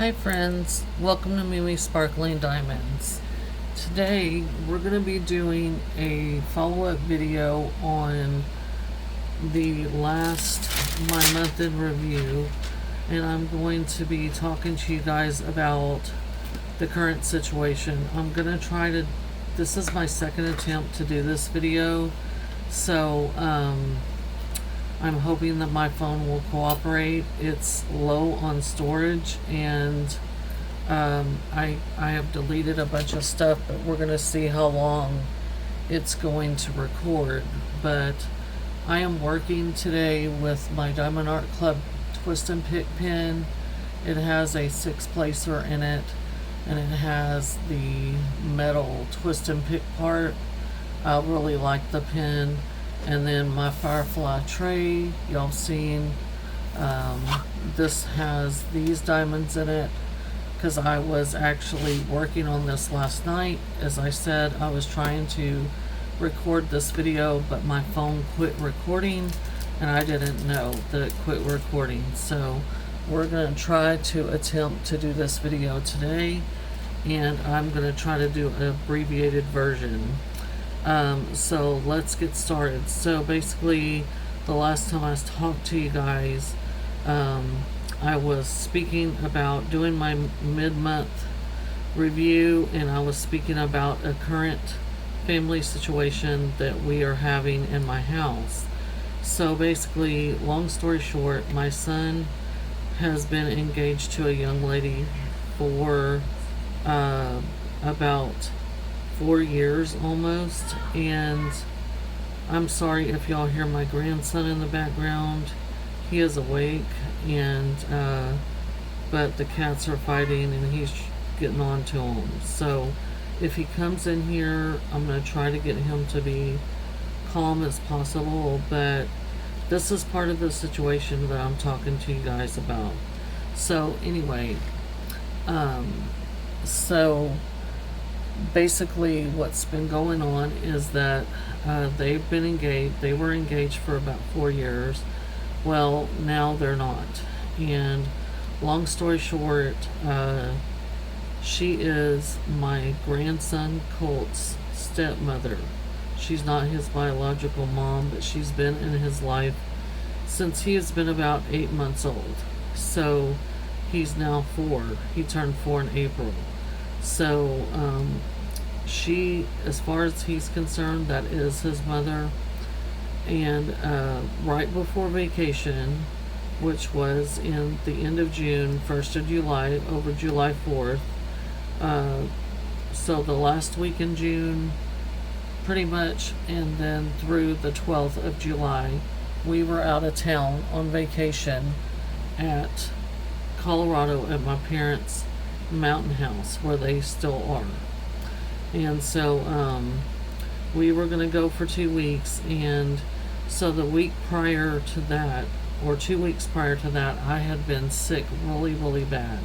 Hi friends, welcome to Mimi Sparkling Diamonds. Today we're going to be doing a follow-up video on the last my month in review, and I'm going to be talking to you guys about the current situation. I'm going to try to, this is my second attempt to do this video, so I'm hoping that my phone will cooperate. It's low on storage, and I have deleted a bunch of stuff, but we're going to see how long it's going to record. But I am working today with my Diamond Art Club twist and pick pen. It has a 6-placer in it, and it has the metal twist and pick part. I really like the pen. And then my Firefly tray, y'all seen, this has these diamonds in it, because I was actually working on this last night. As I said, I was trying to record this video, but my phone quit recording, and I didn't know that it quit recording. So we're going to try to attempt to do this video today, and I'm going to try to do an abbreviated version. So let's get started. So basically, the last time I talked to you guys, I was speaking about doing my mid-month review, and I was speaking about a current family situation that we are having in my house. So basically, long story short, my son has been engaged to a young lady for about 4 years almost, and I'm sorry if y'all hear my grandson in the background. He is awake, and but the cats are fighting and he's getting on to them. So if he comes in here, I'm going to try to get him to be calm as possible, but this is part of the situation that I'm talking to you guys about. So anyway, so basically what's been going on is that they've been engaged. They were engaged for about 4 years. Well, now they're not. And long story short, she is my grandson Colt's stepmother. She's not his biological mom, but she's been in his life since he has been about 8 months old. So he's now 4. He turned 4 in April. So, she, as far as he's concerned, that is his mother. And right before vacation, which was in the end of June, 1st of July, over July 4th, so the last week in June, pretty much, and then through the 12th of July, we were out of town on vacation at Colorado at my parents' mountain house, where they still are. And so we were going to go for 2 weeks, and so the week prior to that, or 2 weeks prior to that, I had been sick really bad.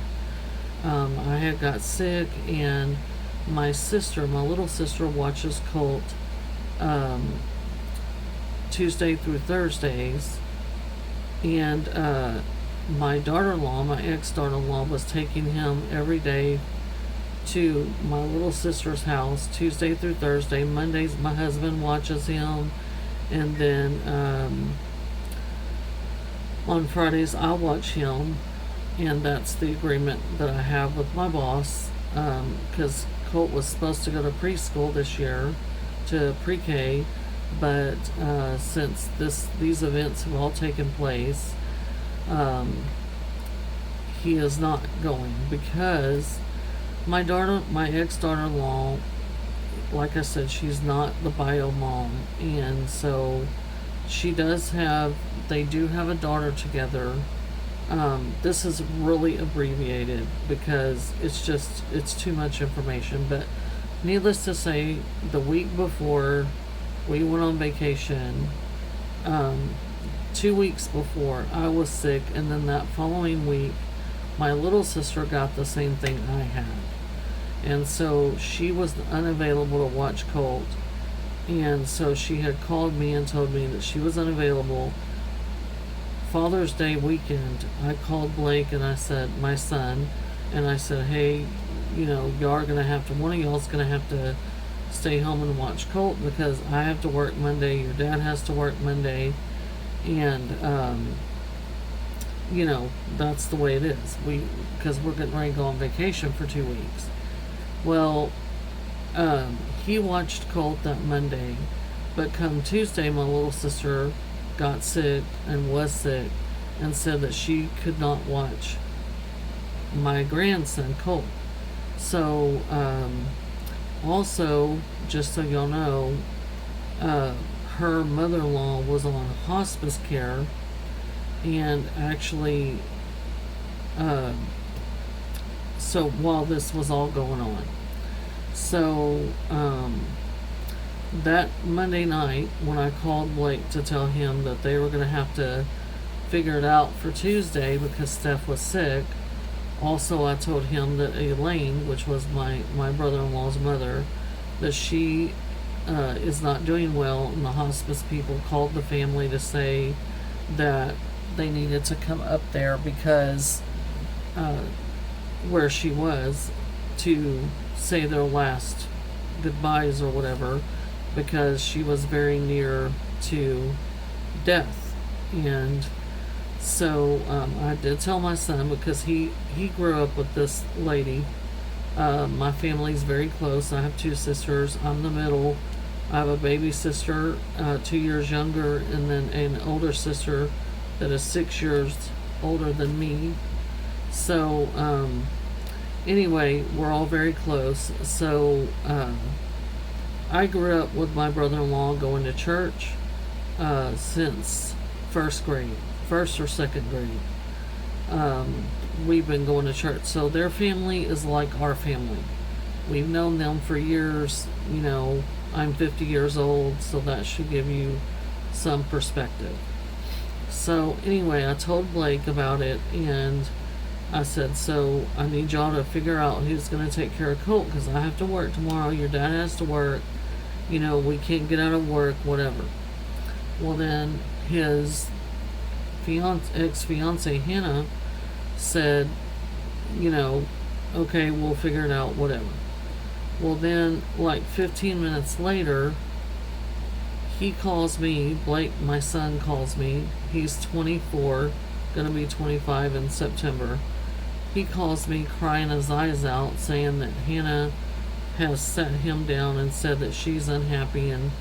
I had got sick, and my sister, my little sister, watches Colt Tuesday through Thursdays, and my daughter-in-law, my ex-daughter-in-law, was taking him every day to my little sister's house, Tuesday through Thursday. Mondays, my husband watches him, and then on Fridays, I watch him, and that's the agreement that I have with my boss, because Colt was supposed to go to preschool this year, to pre-K, but since these events have all taken place, he is not going, because my ex-daughter-in-law, like I said, she's not the bio mom, and so they do have a daughter together. This is really abbreviated because it's too much information, but needless to say, the week before we went on vacation, 2 weeks before, I was sick, and then that following week, my little sister got the same thing I had. And so she was unavailable to watch Colt. And so she had called me and told me that she was unavailable. Father's Day weekend, I called Blake and I said, my son, And I said, hey, y'all are gonna have to, one of y'all's gonna have to stay home and watch Colt because I have to work Monday, your dad has to work Monday, and that's the way it is. Because we're getting ready to go on vacation for 2 weeks. Well, he watched Colt that Monday, but come Tuesday, my little sister got sick and was sick and said that she could not watch my grandson Colt. So, also, just so y'all know, her mother-in-law was on hospice care, and actually, so while this was all going on, so that Monday night when I called Blake to tell him that they were going to have to figure it out for Tuesday because Steph was sick, also I told him that Elaine, which was my brother-in-law's mother, that she is not doing well, and the hospice people called the family to say that they needed to come up there because where she was to say their last goodbyes or whatever, because she was very near to death. And so I did tell my son, because he grew up with this lady. My family's very close. I have 2 sisters. I'm the middle. I have a baby sister 2 years younger, and then an older sister that is 6 years older than me. So anyway, we're all very close. So I grew up with my brother-in-law going to church since first or second grade. We've been going to church. So their family is like our family. We've known them for years. I'm 50 years old, so that should give you some perspective. So anyway, I told Blake about it, and I said, so I need y'all to figure out who's going to take care of Colt, because I have to work tomorrow. Your dad has to work. We can't get out of work, whatever. Well, then his ex-fiance Hannah said, okay, we'll figure it out, whatever. Well, then, like 15 minutes later, he calls me. Blake, my son, calls me. He's 24, gonna be 25 in September. He calls me crying his eyes out, saying that Hannah has set him down and said that she's unhappy, and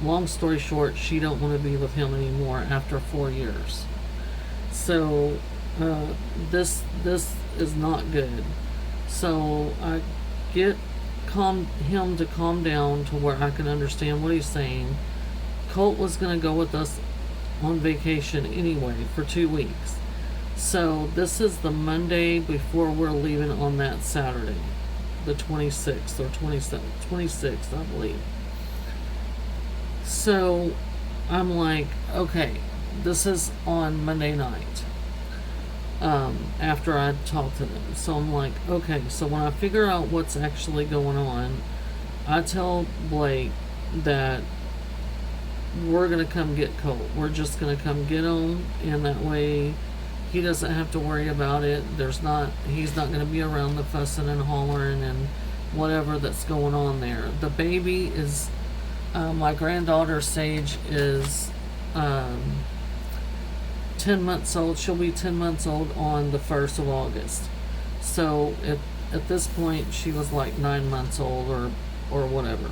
long story short, she don't want to be with him anymore after 4 years. So this is not good. So I get him to calm down to where I can understand what he's saying. Colt was going to go with us on vacation anyway for 2 weeks. So this is the Monday before we're leaving on that Saturday, the 26th or 26th, I believe. So I'm like, okay, this is on Monday night. After I talked to them. So I'm like, okay, so when I figure out what's actually going on, I tell Blake that we're going to come get Colt. We're just going to come get him, and that way he doesn't have to worry about it. He's not going to be around the fussing and hollering and whatever that's going on there. The baby is, my granddaughter Sage is 10 months old. She'll be 10 months old on the 1st of August. So at this point, she was like 9 months old or whatever.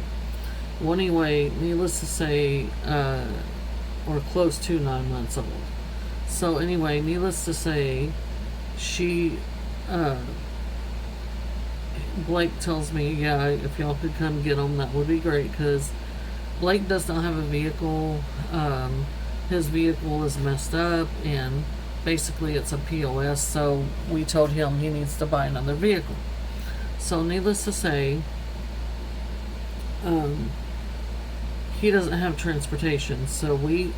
Well, anyway, needless to say, or close to 9 months old. So anyway, needless to say, Blake tells me, yeah, if y'all could come get him, that would be great, because Blake does not have a vehicle. His vehicle is messed up, and basically it's a POS, so we told him he needs to buy another vehicle. So needless to say, he doesn't have transportation, so we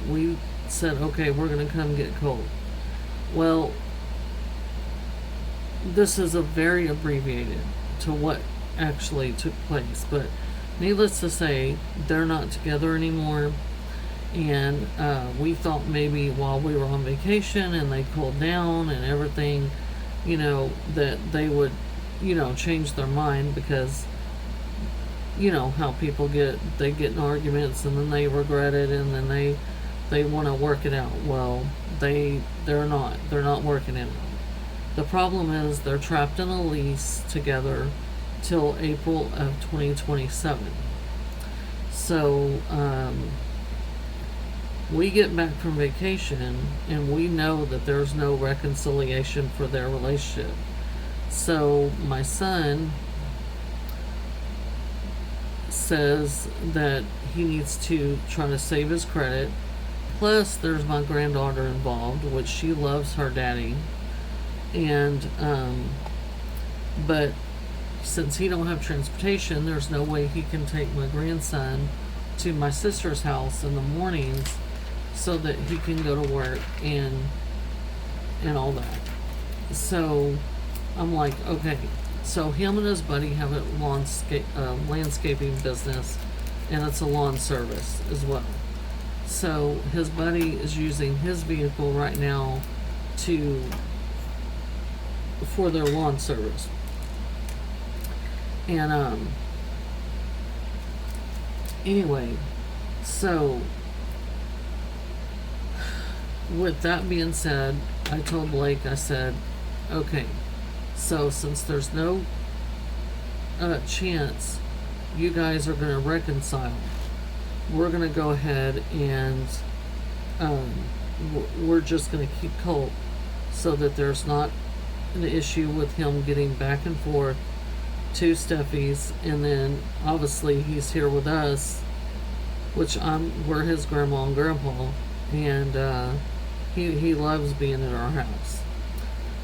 said, okay, we're going to come get Colt. Well, this is a very abbreviated to what actually took place, but needless to say, they're not together anymore. And we thought maybe while we were on vacation and they cooled down and everything, that they would, change their mind, because how people they get in arguments and then they regret it, and then they want to work it out. Well, they're not working it out. The problem is they're trapped in a lease together till April of 2027. So we get back from vacation and we know that there's no reconciliation for their relationship. So my son says that he needs to try to save his credit. Plus, there's my granddaughter involved, which she loves her daddy. And, but since he don't have transportation, there's no way he can take my grandson to my sister's house in the mornings so that he can go to work and all that. So I'm like, okay. So him and his buddy have a landscaping business, and it's a lawn service as well. So his buddy is using his vehicle right now for their lawn service. And anyway, so with that being said, I told Blake, I said, okay, so since there's no chance you guys are going to reconcile, we're going to go ahead and we're just going to keep Colt so that there's not an issue with him getting back and forth to Steffi's, and then obviously he's here with us, which we're his grandma and grandpa, and he loves being at our house.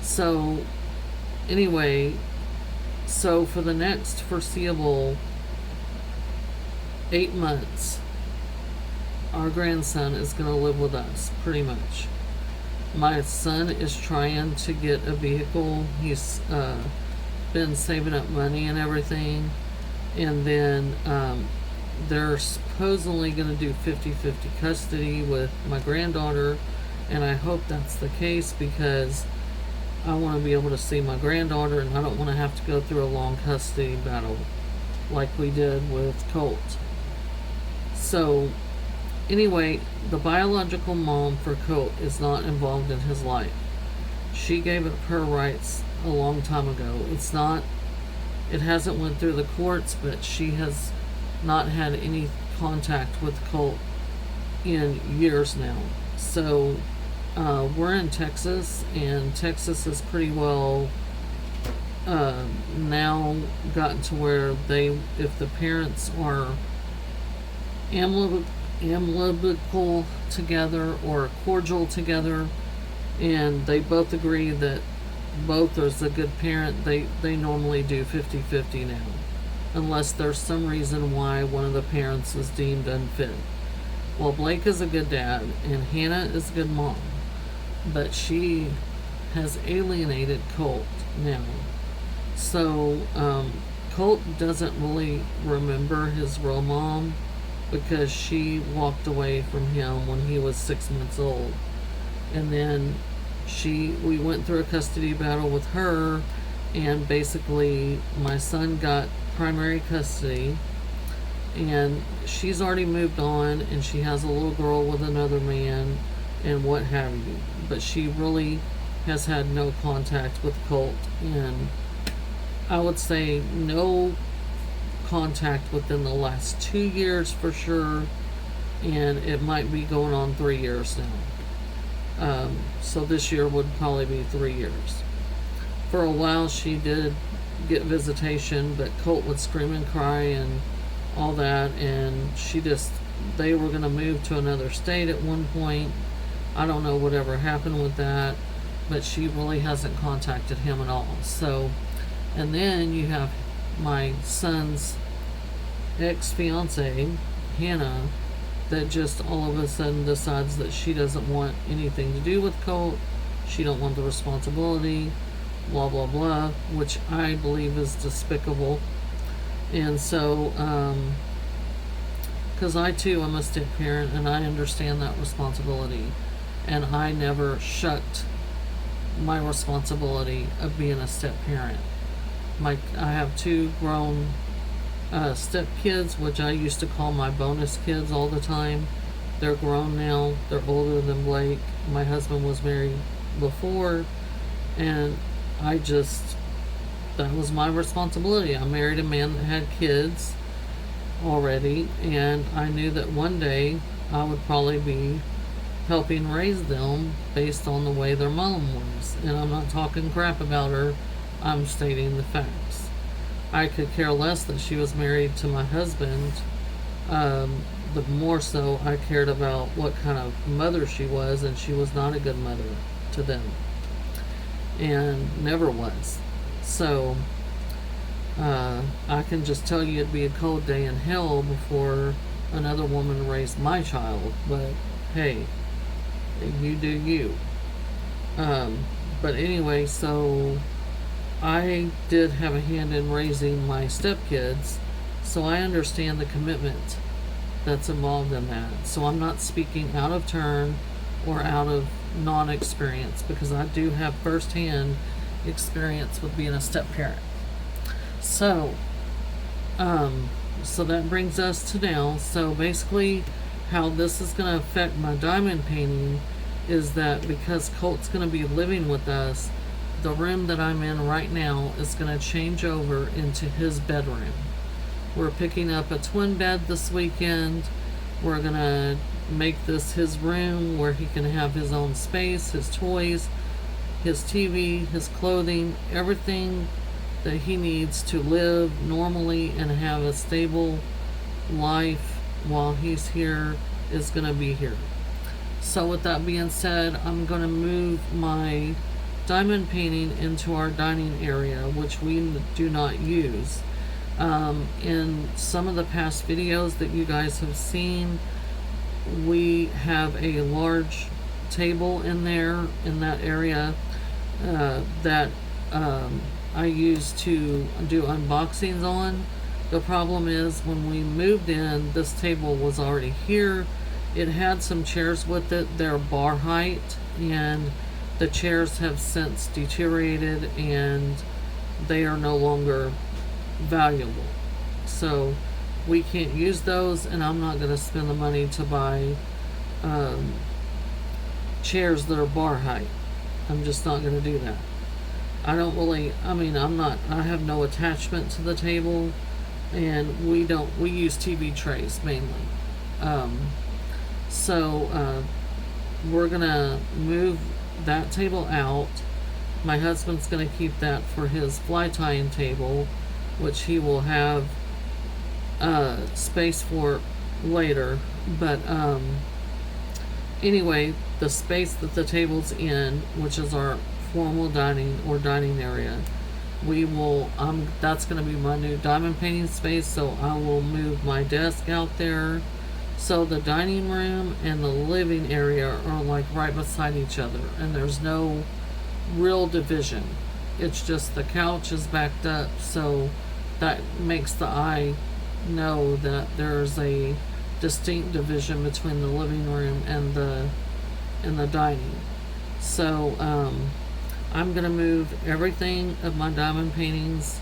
So anyway, so for the next foreseeable 8 months, our grandson is going to live with us, pretty much. My son is trying to get a vehicle. He's been saving up money and everything. And then they're supposedly going to do 50-50 custody with my granddaughter. And I hope that's the case, because I want to be able to see my granddaughter, and I don't want to have to go through a long custody battle like we did with Colt. So anyway, the biological mom for Colt is not involved in his life. She gave up her rights a long time ago. It hasn't went through the courts, but she has not had any contact with Colt in years now. So we're in Texas, and Texas is pretty well now gotten to where if the parents are amicable together or cordial together, and they both agree that both is a good parent, they normally do 50-50 now, unless there's some reason why one of the parents is deemed unfit. Well, Blake is a good dad, and Hannah is a good mom, but she has alienated Colt now. So Colt doesn't really remember his real mom, because she walked away from him when he was 6 months old. And then we went through a custody battle with her, and basically my son got primary custody, and she's already moved on, and she has a little girl with another man and what have you. But she really has had no contact with Colt, and I would say no contact within the last 2 years for sure, and it might be going on 3 years now. So this year would probably be 3 years. For a while she did get visitation, but Colt would scream and cry and all that, and they were going to move to another state at one point. I don't know whatever happened with that, but she really hasn't contacted him at all. So, and then you have my son's ex-fiance, Hannah, that just all of a sudden decides that she doesn't want anything to do with Colt. She don't want the responsibility, blah, blah, blah, which I believe is despicable. And so, because I too am a step parent, and I understand that responsibility, and I never shut my responsibility of being a step parent. I have two grown step kids, which I used to call my bonus kids all the time. They're grown now. They're older than Blake. My husband was married before, and that was my responsibility. I married a man that had kids already, and I knew that one day I would probably be helping raise them based on the way their mom was. And I'm not talking crap about her, I'm stating the facts. I could care less that she was married to my husband. The more so I cared about what kind of mother she was, and she was not a good mother to them, and never was. So I can just tell you it'd be a cold day in hell before another woman raised my child. But hey, you do you. But anyway, so I did have a hand in raising my stepkids, so I understand the commitment that's involved in that. So I'm not speaking out of turn or out of non-experience, because I do have firsthand experience with being a step parent. So that brings us to now. So basically how this is going to affect my diamond painting is that because Colt's going to be living with us, the room that I'm in right now is going to change over into his bedroom. We're picking up a twin bed this weekend. We're going to make this his room where he can have his own space, his toys, his TV, his clothing, everything that he needs to live normally and have a stable life while he's here is going to be here. So with that being said, I'm going to move my diamond painting into our dining area, which we do not use. In some of the past videos that you guys have seen, we have a large table in there, in that area, that I use to do unboxings on. The problem is when we moved in, this table was already here. It had some chairs with it. They're bar height, and the chairs have since deteriorated and they are no longer valuable. So we can't use those, and I'm not going to spend the money to buy chairs that are bar height. I'm just not going to do that. I have no attachment to the table, and we use TV trays mainly. So we're gonna move that table out. My husband's gonna keep that for his fly tying table, which he will have space for later. But anyway, the space that the table's in, which is our formal dining or dining area, that's going to be my new diamond painting space. So I will move my desk out there, so the dining room and the living area are like right beside each other, and there's no real division. It's just the couch is backed up, so that makes the eye know that there's a distinct division between the living room and the dining. So I'm gonna move everything of my diamond paintings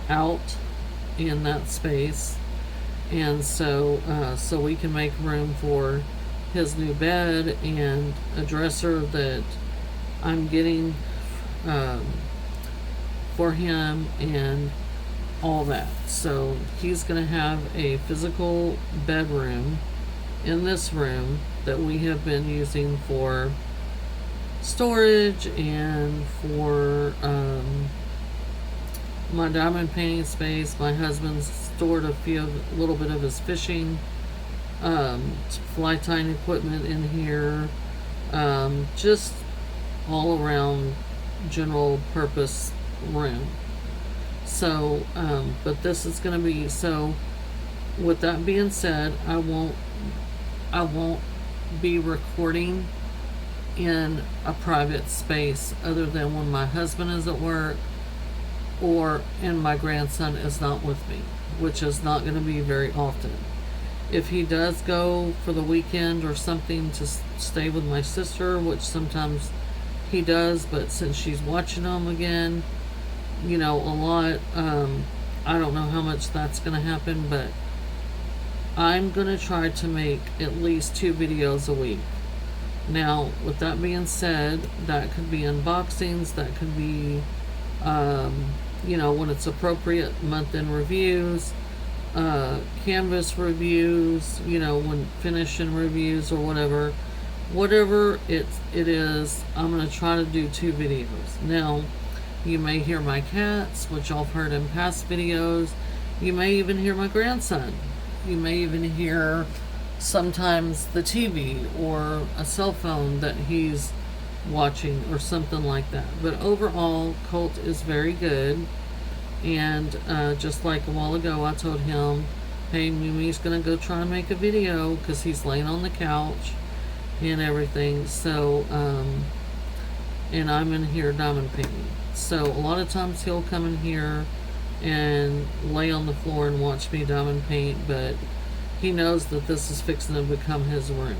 out in that space, and so we can make room for his new bed and a dresser that I'm getting for him and all that. So he's gonna have a physical bedroom in this room that we have been using for storage and for my diamond painting space. My husband's stored a little bit of his fishing fly tying equipment in here, just all around general purpose room. So but this is going to be, so with that being said, I won't be recording in a private space other than when my husband is at work or and my grandson is not with me, which is not going to be very often. If he does go for the weekend or something to stay with my sister, which sometimes he does, but since she's watching them again, you know, a lot, I don't know how much that's going to happen, but I'm going to try to make at least 2 videos a week. Now, with that being said, that could be unboxings, that could be, you know, when it's appropriate, month-end reviews, canvas reviews, you know, when finishing reviews or whatever. Whatever it is, I'm going to try to do 2 videos. Now, you may hear my cats, which y'all have heard in past videos. You may even hear my grandson. You may even hear sometimes the TV or a cell phone that he's watching or something like that. But overall, Colt is very good. And just like a while ago, I told him, hey, Mimi's going to go try and make a video because he's laying on the couch and everything. So, and I'm in here diamond painting. So a lot of times he'll come in here and lay on the floor and watch me diamond paint, but he knows that this is fixing to become his room.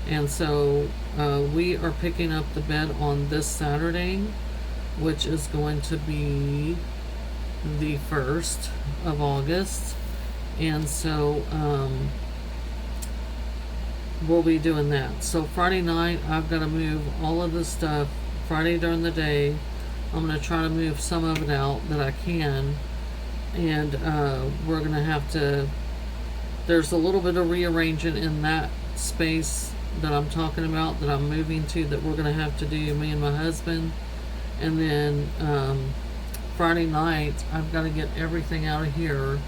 And so we are picking up the bed on this Saturday, which is going to be the 1st of August. And so we'll be doing that. So Friday night, I've got to move all of this stuff. Friday during the day, I'm going to try to move some of it out that I can. And we're going to have to, there's a little bit of rearranging in that space that I'm talking about, that I'm moving to, that we're going to have to do, me and my husband. And then Friday night, I've got to get everything out of here.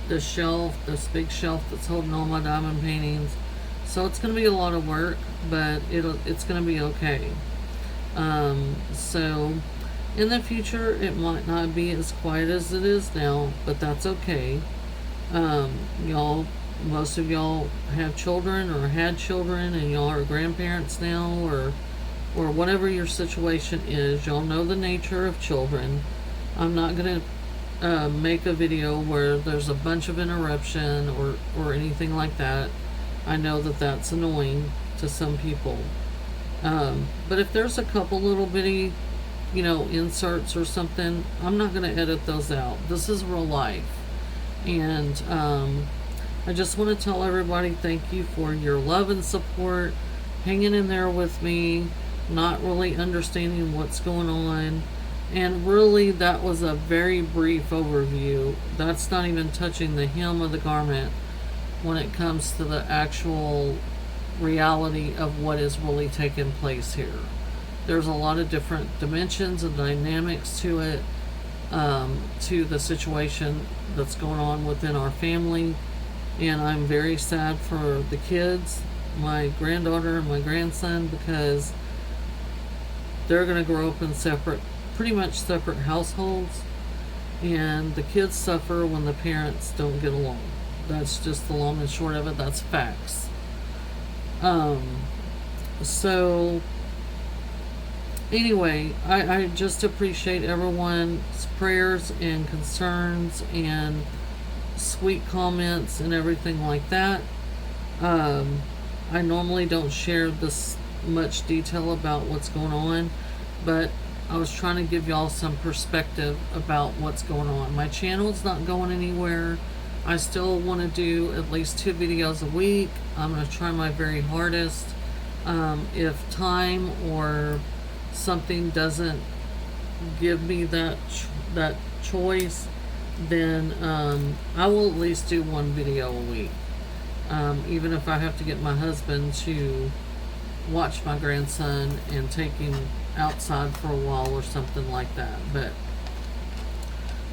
The shelf, this big shelf that's holding all my diamond paintings. So it's going to be a lot of work, but it's going to be okay. So in the future, it might not be as quiet as it is now, but that's okay. Y'all, most of y'all have children or had children, and y'all are grandparents now, or whatever your situation is. Y'all know the nature of children. I'm not going to make a video where there's a bunch of interruption or anything like that. I know that that's annoying to some people. But if there's a couple little bitty, you know, inserts or something, I'm not going to edit those out. This is real life. And I just want to tell everybody thank you for your love and support, hanging in there with me, not really understanding what's going on. And really, that was a very brief overview. That's not even touching the hem of the garment when it comes to the actual reality of what is really taking place here. There's a lot of different dimensions and dynamics to it, to the situation that's going on within our family. And I'm very sad for the kids, my granddaughter and my grandson, because they're going to grow up in pretty much separate households, and the kids suffer when the parents don't get along. That's just the long and short of it. That's facts. So anyway, I just appreciate everyone's prayers and concerns and sweet comments and everything like that. I normally don't share this much detail about what's going on, but I was trying to give y'all some perspective about what's going on. My channel's not going anywhere. I still want to do at least 2 videos a week. I'm going to try my very hardest. If time or something doesn't give me that choice, then I will at least do 1 video a week. Even if I have to get my husband to watch my grandson and take him outside for a while or something like that. But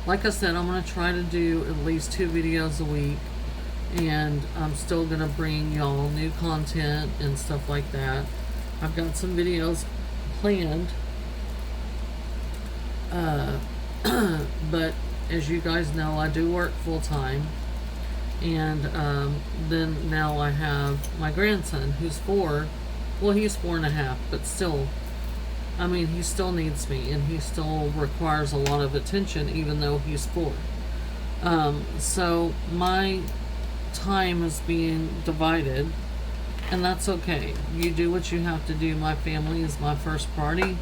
like I said, I'm going to try to do at least 2 videos a week, and I'm still going to bring y'all new content and stuff like that. I've got some videos planned, but as you guys know, I do work full-time, and then now I have my grandson who's 4. Well, he's 4.5, but still, I mean, he still needs me, and he still requires a lot of attention, even though he's 4. So my time is being divided And that's okay. You do what you have to do. My family is my first priority,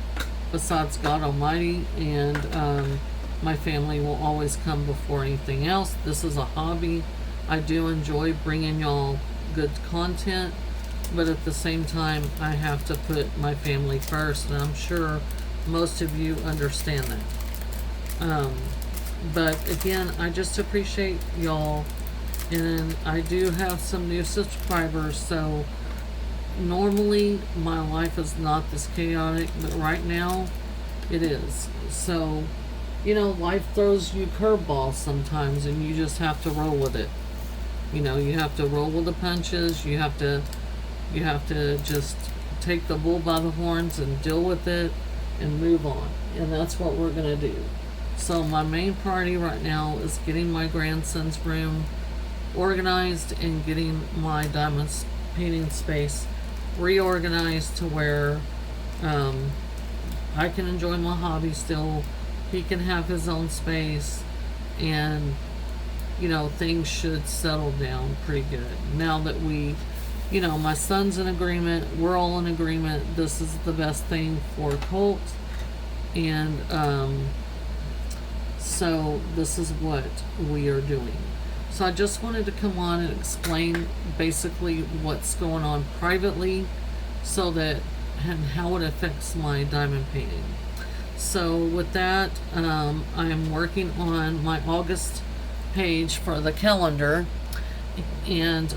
besides God Almighty, and my family will always come before anything else. This is a hobby. I do enjoy bringing y'all good content, but at the same time, I have to put my family first, and I'm sure most of you understand that. But again, I just appreciate y'all, and I do have some new subscribers, so normally my life is not this chaotic, but right now it is. So, you know, life throws you curveballs sometimes, and you just have to roll with it. You know, you have to roll with the punches. You have to just take the bull by the horns and deal with it and move on. And that's what we're gonna do. So my main priority right now is getting my grandson's room organized and getting my diamond painting space reorganized to where I can enjoy my hobby still. He can have his own space, and you know, things should settle down pretty good. Now that you know, my son's in agreement, we're all in agreement, this is the best thing for Colt, and so this is what we are doing. So I just wanted to come on and explain basically what's going on privately, so that, and how it affects my diamond painting. So with that, I am working on my August page for the calendar, and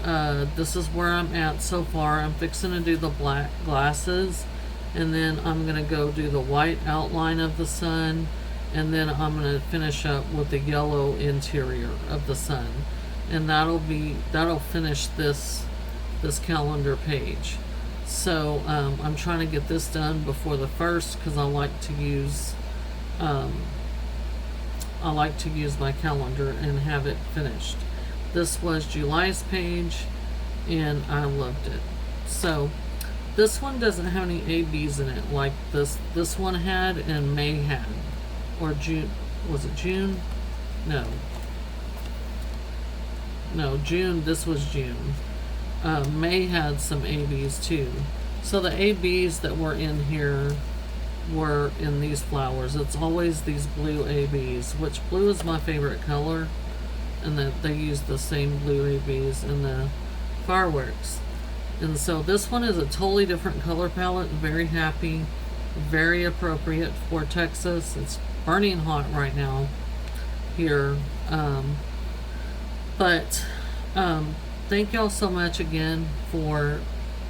this is where I'm at so far. I'm fixing to do the black glasses, and then I'm gonna go do the white outline of the sun, and then I'm gonna finish up with the yellow interior of the sun, and that'll finish this calendar page. So I'm trying to get this done before the 1st, because I like to use my calendar and have it finished. This was July's page, and I loved it. So this one doesn't have any ABs in it like this one had and May had. Or June, was it June? No, June, this was June. May had some ABs too. So the ABs that were in here were in these flowers. It's always these blue ABs, which blue is my favorite color, and that they use the same blue ABs in the fireworks. And so this one is a totally different color palette. Very happy, very appropriate for Texas. It's burning hot right now here, but thank y'all so much again for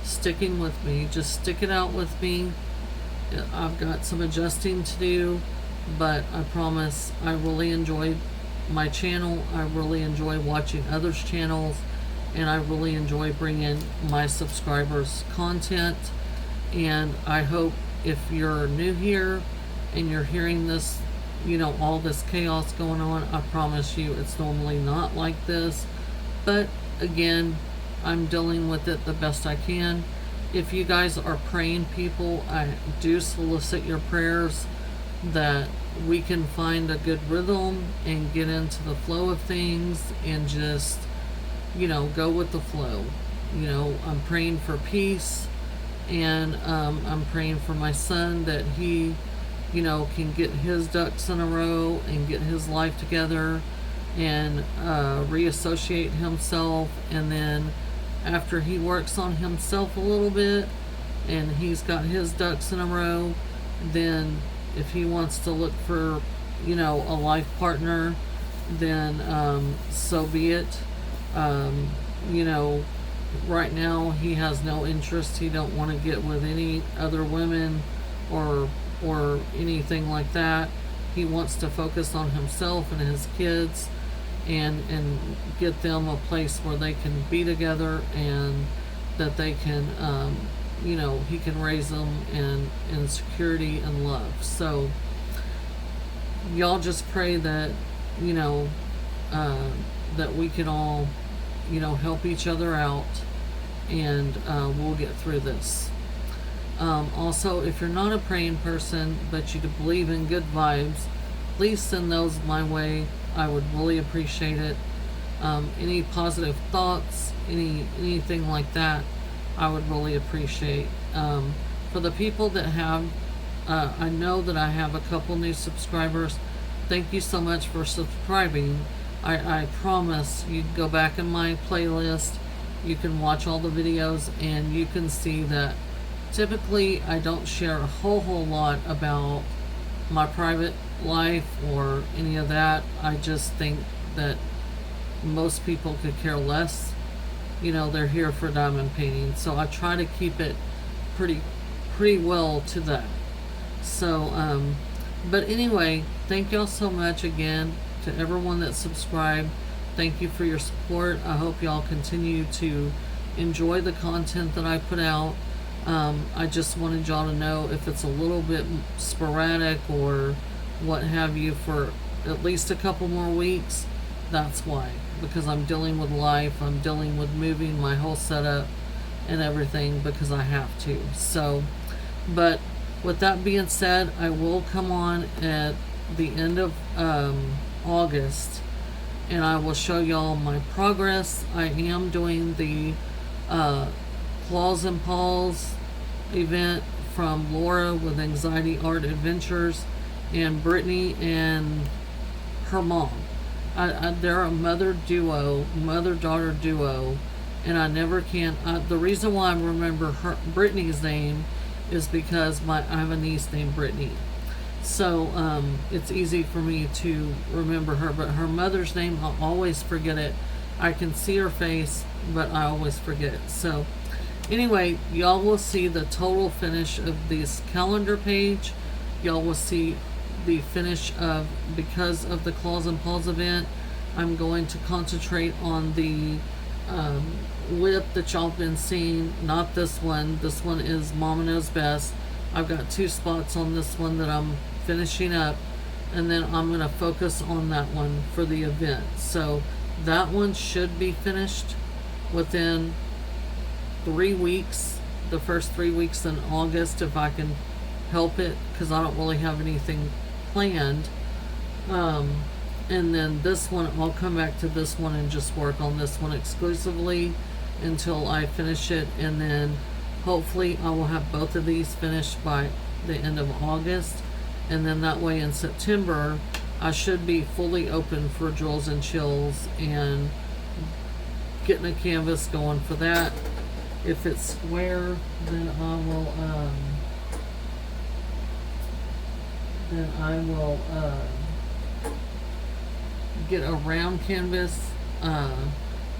sticking with me. Just stick it out with me. I've got some adjusting to do, but I promise I really enjoy my channel. I really enjoy watching others' channels, and I really enjoy bringing my subscribers content. And I hope if you're new here and you're hearing this, you know, all this chaos going on, I promise you it's normally not like this. But again, I'm dealing with it the best I can. If you guys are praying people, I do solicit your prayers that we can find a good rhythm and get into the flow of things and just, you know, go with the flow. You know, I'm praying for peace, and I'm praying for my son that he, you know, can get his ducks in a row and get his life together and reassociate himself. And then after he works on himself a little bit and he's got his ducks in a row, then if he wants to look for, you know, a life partner, then so be it. You know, right now he has no interest. He don't want to get with any other women or anything like that. He wants to focus on himself and his kids, and get them a place where they can be together, and that they can you know, he can raise them in security and love. So y'all just pray that, you know, that we can all, you know, help each other out, and we'll get through this. Also, if you're not a praying person but you believe in good vibes, please send those my way. I would really appreciate it. Any positive thoughts, anything like that, I would really appreciate. For the people that have, I know that I have a couple new subscribers. Thank you so much for subscribing. I promise you can go back in my playlist, you can watch all the videos, and you can see that typically I don't share a whole lot about my private life or any of that. I just think that most people could care less. You know, they're here for diamond painting, so I try to keep it pretty well to that. So but anyway, thank y'all so much again to everyone that subscribed. Thank you for your support. I hope y'all continue to enjoy the content that I put out. I just wanted y'all to know if it's a little bit sporadic or what have you for at least a couple more weeks, that's why. Because I'm dealing with life, I'm dealing with moving my whole setup and everything because I have to. So, but with that being said, I will come on at the end of August and I will show y'all my progress. I am doing the Claws and Paws event from Laura with Anxiety Art Adventures and Brittany and her mom. They're a mother-daughter duo, and I never can. The reason why I remember Brittany's name is because I have a niece named Brittany, so it's easy for me to remember her. But her mother's name, I'll always forget it. I can see her face, but I always forget it. So anyway, y'all will see the total finish of this calendar page. Y'all will see the finish of, because of the Claws and Paws event, I'm going to concentrate on the lip that y'all been seeing, not this one. This one is Mama Knows Best. I've got 2 spots on this one that I'm finishing up, and then I'm going to focus on that one for the event. So that one should be finished within 3 weeks, the first 3 weeks in August, if I can help it, because I don't really have anything planned. And then this one, I'll come back to this one and just work on this one exclusively until I finish it, and then hopefully I will have both of these finished by the end of August, and then that way in September I should be fully open for Jewels and Chills and getting a canvas going for that. If it's square, then I will get a round canvas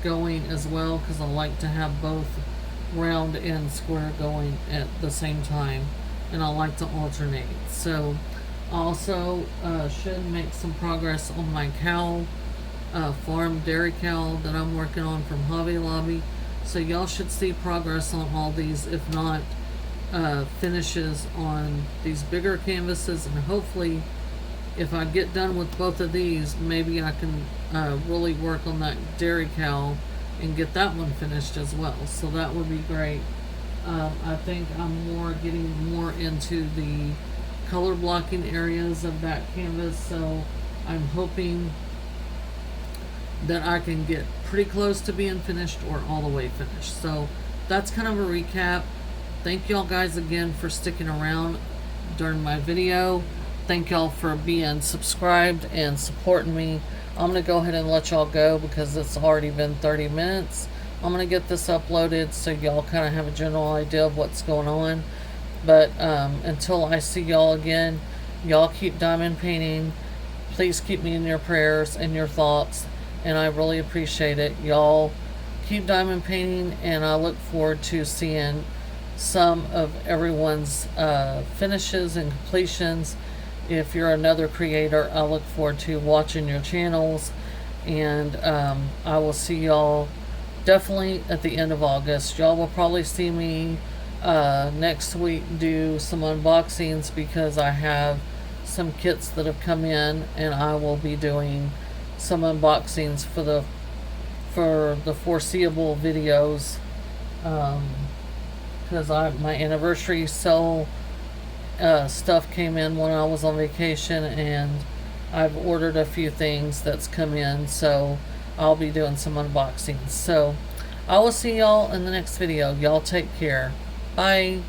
going as well, because I like to have both round and square going at the same time, and I like to alternate. So I also should make some progress on my cow, farm dairy cow that I'm working on from Hobby Lobby. So y'all should see progress on all these, if not finishes on these bigger canvases, and hopefully if I get done with both of these, maybe I can really work on that dairy cow and get that one finished as well. So that would be great. I think I'm getting more into the color blocking areas of that canvas, so I'm hoping that I can get pretty close to being finished or all the way finished. So that's kind of a recap. Thank y'all guys again for sticking around during my video. Thank y'all for being subscribed and supporting me. I'm going to go ahead and let y'all go because it's already been 30 minutes. I'm going to get this uploaded so y'all kind of have a general idea of what's going on. But until I see y'all again, y'all keep diamond painting. Please keep me in your prayers and your thoughts, and I really appreciate it. Y'all keep diamond painting, and I look forward to seeing some of everyone's finishes and completions. If you're another creator, I look forward to watching your channels, and I will see y'all definitely at the end of August. Y'all will probably see me next week do some unboxings, because I have some kits that have come in, and I will be doing some unboxings for the foreseeable videos, because my anniversary sale stuff came in when I was on vacation, and I've ordered a few things that's come in, so I'll be doing some unboxings. So I will see y'all in the next video. Y'all take care. Bye.